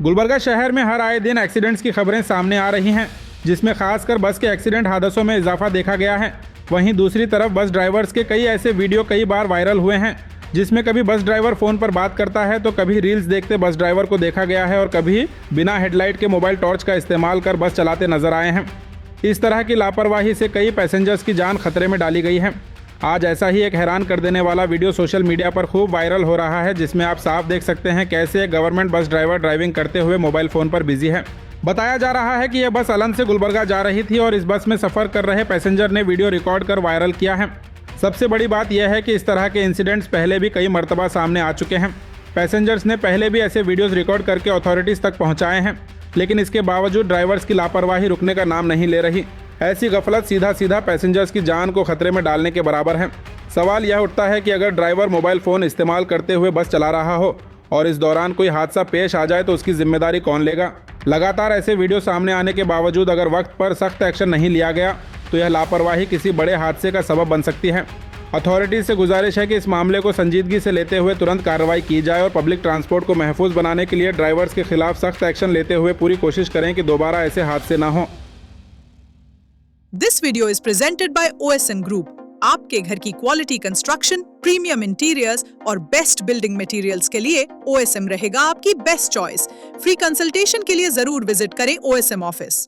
गुलबर्गा शहर में हर आए दिन एक्सीडेंट्स की खबरें सामने आ रही हैं, जिसमें खासकर बस के एक्सीडेंट हादसों में इजाफा देखा गया है। वहीं दूसरी तरफ बस ड्राइवर्स के कई ऐसे वीडियो कई बार वायरल हुए हैं, जिसमें कभी बस ड्राइवर फ़ोन पर बात करता है तो कभी रील्स देखते बस ड्राइवर को देखा गया है और कभी बिना हेडलाइट के मोबाइल टॉर्च का इस्तेमाल कर बस चलाते नजर आए हैं। इस तरह की लापरवाही से कई पैसेंजर्स की जान खतरे में डाली गई है। आज ऐसा ही एक हैरान कर देने वाला वीडियो सोशल मीडिया पर खूब वायरल हो रहा है, जिसमें आप साफ देख सकते हैं कैसे एक गवर्नमेंट बस ड्राइवर ड्राइविंग करते हुए मोबाइल फ़ोन पर बिजी है। बताया जा रहा है कि यह बस अलन से गुलबर्गा जा रही थी और इस बस में सफ़र कर रहे पैसेंजर ने वीडियो रिकॉर्ड कर वायरल किया है। सबसे बड़ी बात यह है कि इस तरह के इंसिडेंट्स पहले भी कई मरतबा सामने आ चुके हैं। पैसेंजर्स ने पहले भी ऐसे वीडियोज़ रिकॉर्ड करके अथॉरिटीज़ तक पहुँचाए हैं, लेकिन इसके बावजूद ड्राइवर्स की लापरवाही रुकने का नाम नहीं ले रही। ऐसी गफलत सीधा पैसेंजर्स की जान को खतरे में डालने के बराबर है। सवाल यह उठता है कि अगर ड्राइवर मोबाइल फ़ोन इस्तेमाल करते हुए बस चला रहा हो और इस दौरान कोई हादसा पेश आ जाए तो उसकी जिम्मेदारी कौन लेगा। लगातार ऐसे वीडियो सामने आने के बावजूद अगर वक्त पर सख्त एक्शन नहीं लिया गया तो यह लापरवाही किसी बड़े हादसे का सबब बन सकती है। अथॉरिटीज़ से गुजारिश है कि इस मामले को संजीदगी से लेते हुए तुरंत कार्रवाई की जाए और पब्लिक ट्रांसपोर्ट को महफूज बनाने के लिए ड्राइवर्स के खिलाफ सख्त एक्शन लेते हुए पूरी कोशिश करें कि दोबारा ऐसे हादसे ना हों। This video is presented by OSM Group. आपके घर की क्वालिटी कंस्ट्रक्शन, प्रीमियम इंटीरियर्स और बेस्ट बिल्डिंग मटेरियल्स के लिए OSM रहेगा आपकी बेस्ट चॉइस। फ्री कंसल्टेशन के लिए जरूर विजिट करें OSM ऑफिस।